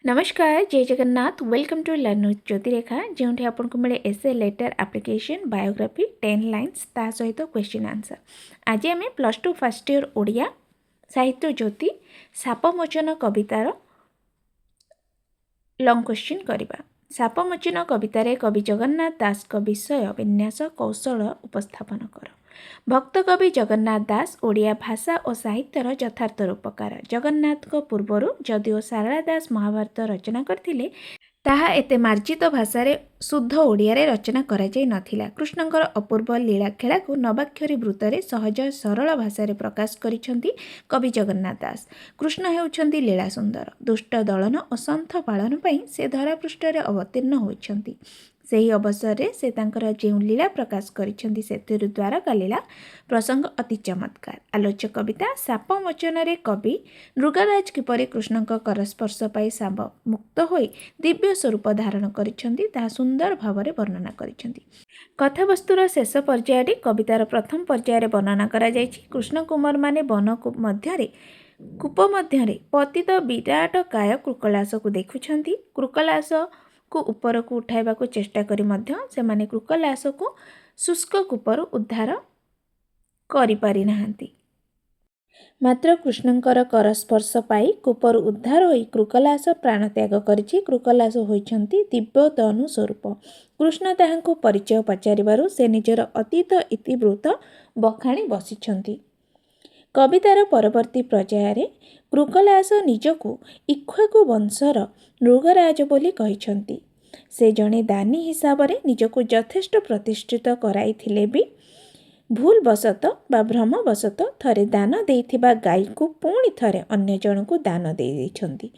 नमस्कार जय Jagannath welcome to learn with Jyotirekha जो आपको मिले essay letter application biography 10 lines ता सहित क्वेश्चन आंसर। आज आम +2 फर्स्ट इयर ओडिया साहित्य ज्योति सापमोचन कवितार लंग क्वेश्चन करवा। सापमोचन कवितार कवि जगन्नाथ दास विषय विन्यास कौशल उपस्थापन कर। भक्त कवि जगन्नाथ दास ओडिया भाषा और साहित्यर यथार्थ रूपकार। जगन्नाथ पूर्वर जदिओ सारला दास महाभारत रचना करथिले ताहा एते मार्जित भाषा शुद्ध ओडिया रचना कराई नथिला। कृष्णंकर अपूर्व लीला खेला को नवाक्षरी वृत्तरे सहज सरल भाषा प्रकाश करिसेंती कवि जगन्नाथ दास। कृष्ण हेउछंती लीला सुंदर। दुष्ट दलन और संथ पालन पई से धरापृष्ठरे अवतीर्ण होइछंती। सही अवसर में से जो लीला प्रकाश करिसेंती सेथिरु द्वारका लीला प्रसंग अति चमत्कार। आलोच्य कविता सापमोचन कवि नृगराज किपरि कृष्ण करस्पर्श पाई साप मुक्त होई दिव्य स्वरूप धारण करिसेंती ताहा सुंदर भाव वर्णना करिसेंती। कथावस्तुर शेष पर्याय कवितार प्रथम पर्याय वर्णना करा जायछि। कृष्ण कुमार माने वन मध्य कूप मध्य पतित विराट काय कृकलास को देखुछंती। कृकलास को ऊपर को उठाइबा को चेष्टा करी मध्य से माने कृकलास को शुष्क कूपर उद्धार करि पारि नाहंती। मात्र कृष्णंकर करस्पर्श पाई कूपर उद्धार होई कृकलास प्राण त्याग करिछि। कृकलास होइछंती दिव्य तनु स्वरूप। कृष्ण ताहांको परिचय पचारिबारु से निजर अतीत इतिवृत्त बखाणी बसिछंती। कवितार परवर्ती पर्याय कृकलास निजको इक्ष्वाकु वंशर नृगराज बोली कहिछंती। से जणे दानी हिसाब रे निजको यथेष्ट प्रतिष्ठित कराइथिले भी भूलवशत बा भ्रमवशत थरे दान देइथिबा गाई को पुणी थरे अन्य जनकु दान देइछंती।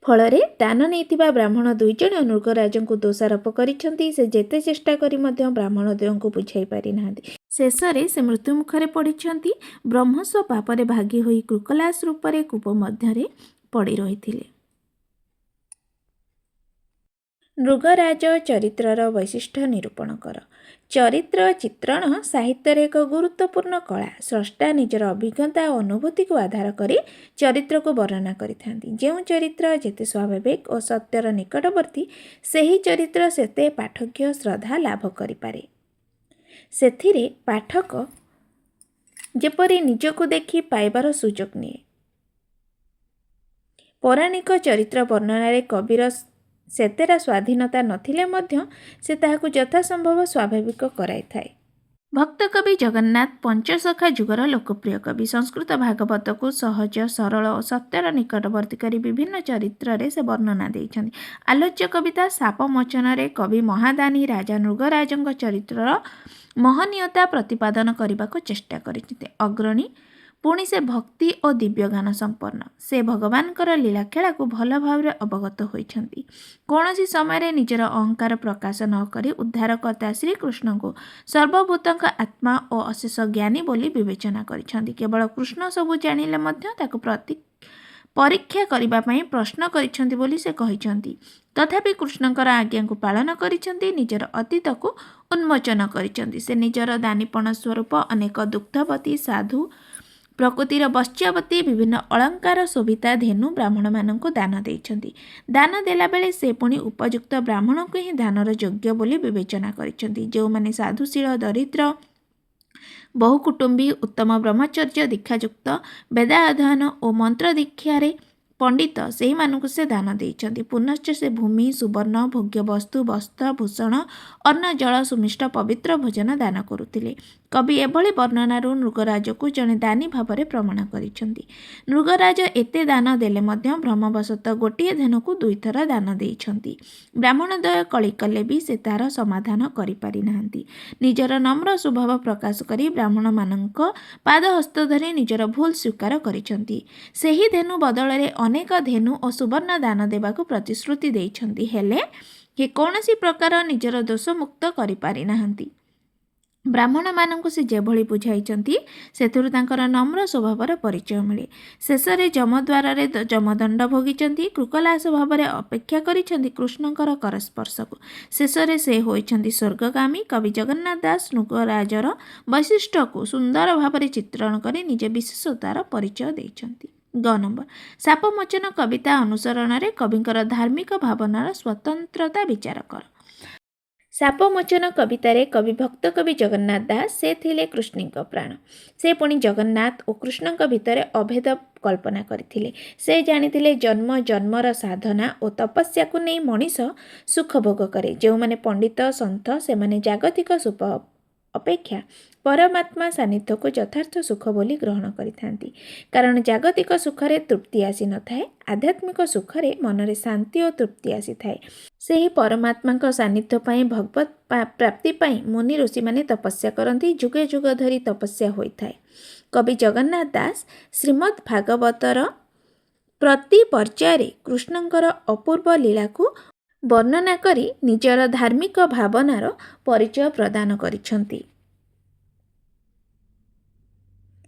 फलरे दान नैथिबा ब्राह्मण दुई जण नृगराजंकु दोषारोप करिछंती। से जेते चेष्टा करी मध्य ब्राह्मण द्वयंकु बुझाई पारि नाहांती। शेषरे से मृत्यु मुखरे पड़िछंती। ब्रह्मस्व पापरे भागी होई कृकलास रूपरे कूप मध्यरे पड़ी रहिथिले। नृगराज चरित्रर वैशिष्ट्य निरूपण कर। चरित्र चित्रण साहित्य एक गुरुत्वपूर्ण कला। स्रष्टा निजर अभिज्ञता और अनुभूति को आधार करी चरित्र को वर्णना करिथांती। जो चरित्र जेते स्वाभाविक और सत्यर निकटवर्ती सही चरित्र सेते पाठज्ञ श्रद्धा लाभ करिपारे। सेथिरे पाठक जेपरी निजको देखि पाइबार सुजोग निये। पौराणिक चरित्र वर्णन कविर सेतेरा स्वाधीनता नथिले मध्य से ताहाकु यथासंभव स्वाभाविक कराई थाए। भक्त कवि जगन्नाथ पंचसखा जुगर लोकप्रिय कवि। संस्कृत भागवत को सहज सरल और सत्यर निकटवर्ती करी विभिन्न चरित्र रे से वर्णना देइछन्ति। आलोच्य कविता सापमोचन रे कवि महादानी राजा नृगराजंग चरित्रर महनीयता प्रतिपादन करने चेष्टा करिछन्ति। अग्रणी पुणी से भक्ति और दिव्य गान संपन्न। से भगवानकर लीला खेला को भल भाव अवगत होइछन्ति। कौनसी समय निजर अहंकार प्रकाश न करी उद्धारकर्ता श्रीकृष्ण को सर्वभूतंक आत्मा और अशेष ज्ञानी बोली विवेचना करिछन्ति। केवल कृष्ण सबु जानिले मध्य ताको परीक्षा करबा पई प्रश्न करिछन्ति बोली से कहिछन्ति। तथापि कृष्णकर आज्ञा को पालन करिछन्ति। निजर अतीत को उन्मोचन करिछन्ति। से निजर दानीपण स्वरूप अनेक दुग्धवती साधु प्रकृतिर बश्चावती विभिन्न अलंकार शोभिता धेनु ब्राह्मण मानक दान देइछन्ति। दान देला बेले से पुणी उपयुक्त ब्राह्मण को ही दानर योग्य बोली विवेचना करिछन्ति। जो माने साधुशील दरिद्र बहुकुटुंबी उत्तम ब्रह्मचर्य दीक्षायुक्त वेदा अध्ययन और मंत्र दीक्षारे पंडित से मानक से दान देइछन्ति। पुनश्च से भूमि सुवर्ण भोग्य वस्तु वस्त्र भूषण अन्न जल सुमिष्ट पवित्र भोजन दान करुथिले। कवि एभली वर्णनारू नृगराज को जड़े दानी भाव प्रमाण करिछन्ति। नृगराज एते दान देले मध्य भ्रमवशत गोटिए धेनु को दुई थर दान देइछन्ति। ब्राह्मणद्वय कଳି कले भी से तार समाधान करि पारि नाहंती। निजर नम्र स्वभाव प्रकाश करी ब्राह्मण मानक पादहस्त धरी निजर भूल स्वीकार करिछन्ति। सेही धेनु बदଳରେ अनेक धेनु और सुवर्ण दान देबाकू प्रतिश्रुति देइछन्ति। हेले के कौनसी प्रकार निजर दोष मुक्त करि पारि नाहंती। ब्राह्मण मानक से जेभली बुझाइछन्ति सेथुरु तांकर नम्र स्वभावर परिचय मिले। शेषरे जमद्वार रे जमदंड भोगिछन्ति। कृकलास भाव अपेक्षा करिछन्ति कृष्णकर करस्पर्श को। शेषरे से होइछन्ति स्वर्गगामी। कवि जगन्नाथ दास नृगराजर वैशिष्ट्य को सुंदर भाव चित्रण करी निज विशेषतार परिचय देइछन्ति। ग नंबर सापमोचन कविता अनुसरण में कविंकर धार्मिक भावनार स्वतंत्रता विचार कर। सापमोचन कवितार कवि भक्त कवि जगन्नाथ दास से थिले कृष्णଙ୍କ प्राण। से पुणी जगन्नाथ और कृष्णଙ୍କ भितर अभेद कल्पना करथिले। से जानिथिले जन्म जन्मर साधना और तपस्या को नहीं मनीष सुख भोग करे। जो माने पंडित सन्थ से माने जागतिक सुख अपेक्षा परमात्मा सानिध्य को यथार्थ सुख बोली ग्रहण करिथांती। कारण जागतिक सुखरे तृप्ति आसी न थाए, आध्यात्मिक सुखरे मनरे शांति और तृप्ति आसी थाए। से ही परमात्मा सानिध्य पाई भगवत प्राप्ति पाई मुनि ऋषि माने तपस्या करती। जुगे जुग धरी तपस्या होता है। कवि जगन्नाथ दास श्रीमद् भागवतर प्रति पर्याय कृष्णंकर अपूर्व लीला को वर्णना करी निजर धार्मिक भावनार परिचय प्रदान करिछंती।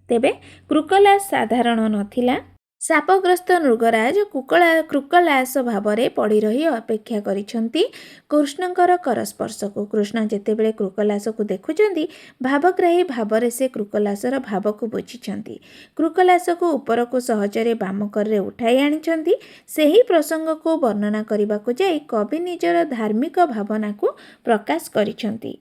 तेबे कृकलास साधारण नथिला। सापग्रस्त नृगराज कृकलास भावरे पड़ी रही अपेक्षा करिछंती कृष्णंकर करस्पर्श को। कृष्ण जेतेबेले कृकलास को देखुचंती भावग्राही भावरे से कृकलासर भाव को बुझिछंती। कृकलास को ऊपर को सहजरे बामकरे उठाई आनिछंती। सेही प्रसंग को वर्णना करने को जाई कवि निजर धार्मिक भावना को प्रकाश करिछंती।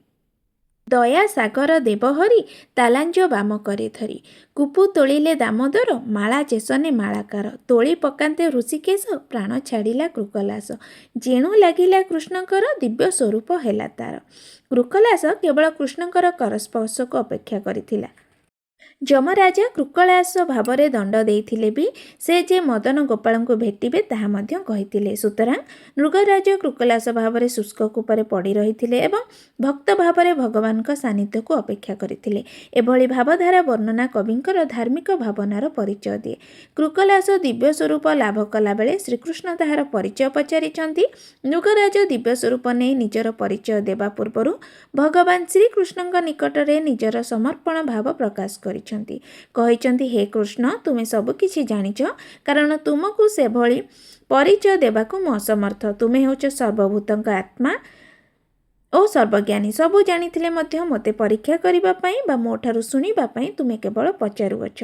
दया सागर देवहरी तालांज बाम करे धरी कुपु तोलिले दामोदर माला चेसने मालाकार तोली पकांते ऋषिकेश प्राण छाड़िला कृकलास जेणु लागिला कृष्णकर दिव्य स्वरूप हेला तार। कृकलास केवल कृष्णकर करस्पर्श को अपेक्षा करिथिला। जमराजा कृकलास भावरे दंड देइथिले भी से जे मदन गोपाल को भेटिबे ताहा मध्य कहिथिले। सुतरां नृगराज कृकलास भावरे शुष्क कूपरे पड़ी रहिथिले एवं भक्त भावरे भगवान का सानिध्य को अपेक्षा करिथिले। एभली भावधारा वर्णना कविंकर धार्मिक भावनार परिचय दिए। कृकलास दिव्य स्वरूप लाभ कला बेले श्रीकृष्ण ताहार परिचय पचारिछंती। नृगराज दिव्य स्वरूप ने निजर परिचय देवा पूर्व भगवान श्रीकृष्णଙ୍କ निकटरे निजर समर्पण भाव प्रकाश करिछंती। कहिछंती हे कृष्ण तुमे सब किछि जानिछ कारण तुमको से भली परिचय देबाकू मो असमर्थ। तुमे होच सर्वभूतଙ୍କ आत्मा ओ सर्वज्ञानी सबू जानिथिले मध्य मते परीक्षा करिबा पई बा मोठारु सुनिबा पई तुमे केवल पचारुअछ।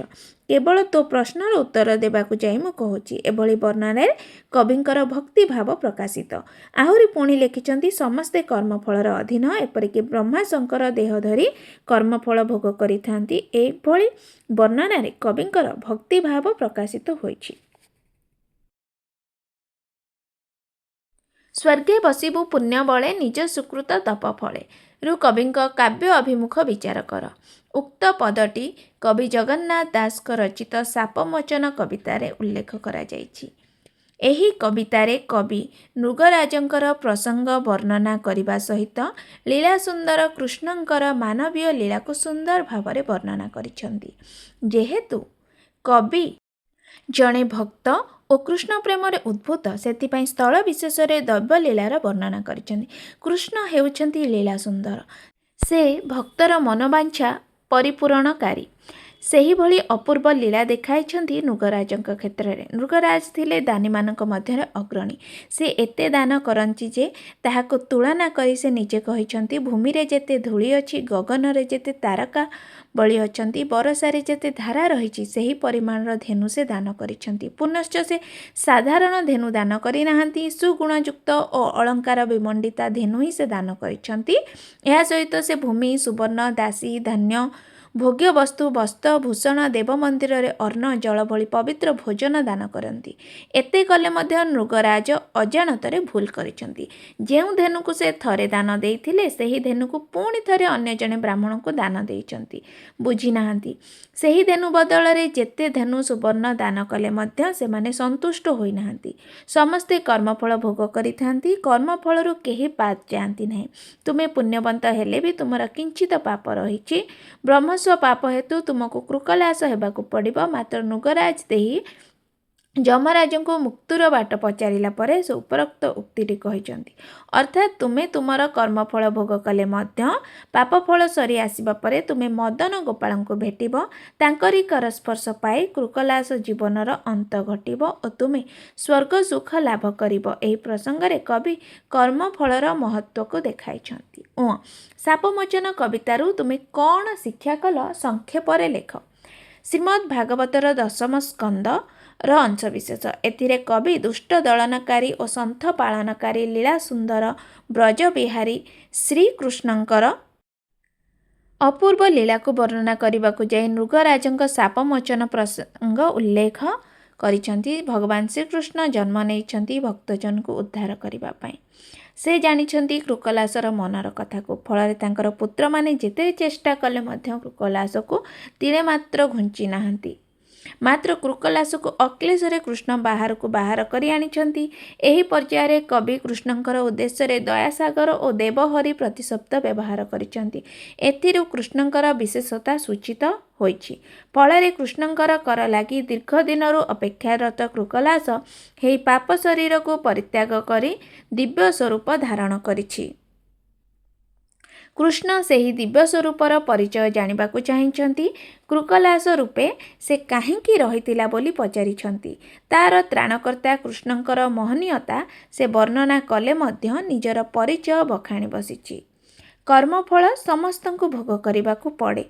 केवल तो प्रश्नर उत्तर देबाकू जाई मु कहूची। एभली वर्णनारे कविंकर भक्ति भाव प्रकाशित। आहुरी पुणी लिखिछंती समस्ते कर्मफलर अधीन एपरिक ब्रह्मा शंकर देह धरी कर्मफल भोग करिथांती। एभली वर्णनारे कविंकर भक्ति भाव प्रकाशित होईछि। स्वर्गे बसिबु पुण्य बळे निज सुकृत तप फळे रु कविंक काव्य अभिमुख विचार कर। उक्त पदटी कवि जगन्नाथ दास रचित सापमोचन कवितारे उल्लेख करा जाइछि। एही कवितारे कवि नृगराजंकर प्रसंग वर्णना करने सहित लीला सुंदर कृष्णंकर मानवीय लीला को सुंदर भावरे वर्णना करिछंती। जेहेतु कवि जड़े भक्त और कृष्ण प्रेम उद्भूत से स्थल विशेष दैव लीलार वर्णना करिछंती। कृष्ण हेउछंती लीला सुंदर। से भक्तर मनोवांछा परिपूरणकारी। सेही भली अपूर्व लीला देखाइछंती नृगराजंक क्षेत्र में। नृगराज थिले दानी मानक मध्यरे अग्रणी। से एते दान करंती जे ताहाको तुलना करी से निजे कहिछंती भूमि रे जेते धूली अछि गगन रे जेते तारका बळी अछंती बरसारे जेते धारा रहिछि सेही परिमाणर धेनु से दान करिछंती। पुनश्च से साधारण धेनु दान करि नाहंती सुगुणयुक्त और अलंकार विमंडिता धेनु ही से दान करिछंती। एहा सहित से भूमि सुवर्ण दासी धान्य भोग्य वस्तु वस्त्र भूषण देव मंदिर रे अन्न जल भली पवित्र भोजन दान करती। एते कले मध्य नृगराज अजाणतरे भूल करिछंती। जेउ धेनु को से थरे दान देइथिले सेही धेनु को पुणी थरे अन्य जने ब्राह्मण को दान देइछंती। बुझी नाहंती सेही धेनु बदल रे जेते धेनु सुवर्ण दान कले मध्य से माने संतुष्ट होई नाहंती। समस्ते कर्मफल भोग करिथांती। कर्मफल रु केही पात जांती नहीं। तुमे पुण्यवंत हेले भी तुमरा किंचित पाप रहिछि। ब्रह्म पाप हेतु तुमको कृकलास हेबाकू पड़िबो। मात्र नृगराज देही जमराज को मुक्तिर बाट पचारिला परे से उपरोक्त उक्तिटी कहिछंती। अर्थात तुमे तुमर कर्मफल भोग कले मध्य पापफल सरी आसिबा परे तुमे मदन गोपाल को भेटिबो। तांकरी करस्पर्श पाई कृकलास जीवनर अंत घटिबो और तुमे स्वर्ग सुख लाभ करिबो। एही प्रसंगरे कवि कर्मफलर महत्व को देखाइछंती। सापमोचन कवितारू तुमे कौन शिक्षा कल संक्षेप लेख। श्रीमद् भागवतर दशम स्कंद अंशविशेष। एथिरे कवि दुष्ट दलनकारी और संथ पालनकारी लीला सुंदर ब्रजबिहारी श्रीकृष्णଙ୍କର अपूर्व लीला को वर्णना करने को जाई नृगराजଙ୍କ शापमोचन प्रसंग उल्लेख करिसेंती। भगवान श्रीकृष्ण जन्म नहीं भक्तजन को उद्धार करने से जानिछंती कृकलासर मनर कथा को। फल तांकर पुत्र माने जेते चेष्टा कले मध्य कृकलास को तीरे मात्र घुंची नाहंती। मात्र कृकलास को अक्लेशरे कृष्ण बाहर को बाहर करी आनिछंती। एही पर्याୟରେ कवि कृष्णଙ୍କର उद्देश्य दयासागर और देवहरि प्रतिशब्द व्यवहार करिछंती। एथिरु कृष्णଙ୍କର विशेषता सूचित होइछि। फଳରେ कृष्णଙ୍କର कर लागि दीर्घ दिनरु अपेक्षारत कृकलास हेई पाप शरीर को परित्याग करी दिव्य स्वरूप धारण करिछि। कृष्ण सेही दिव्य स्वरूपर परिचय जानिबाकु चाहिंचंती। कृकलास रूपे से काहींकी रहितिला बोली पचारिछंती। तार त्राणकर्ता कृष्णଙ୍କର महनीयता से वर्णना कले मध्य निजर परिचय बखाणी बसिछि। कर्मफल समस्तंकु भोग करिबाकु पड़े।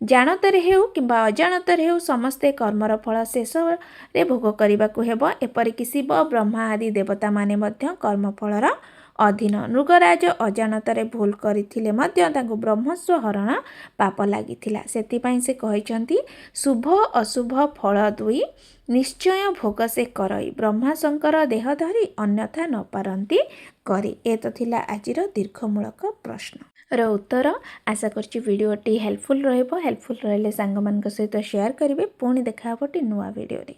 जानतरे हेउ किंबा अजाणतरे हेउ समस्ते कर्मर फल शेष रे भोग करिबाकु हेबो। एपरिकि शिव ब्रह्मा आदि देवता माने मध्य कर्मफलर अधीन। नृगराज अजाणतरे भूल करिथिले मध्य तांको ब्रह्मस्व हरण पाप लागिथिला। सेतिपई से कहिसंती शुभ अशुभ फल दुई निश्चय भोग से करई ब्रह्मा शंकर देह धरी अन्यथा न पारंती करी। ए तो थिला आजिर दीर्घमूलक प्रश्न रो उत्तर। आशा करछि वीडियोटी हेल्पफुल रहइबो। हेल्पफुल रहले सांग मानक सहित शेयर करिवे। पुणी देखा हबोटी नुआ वीडियो रे।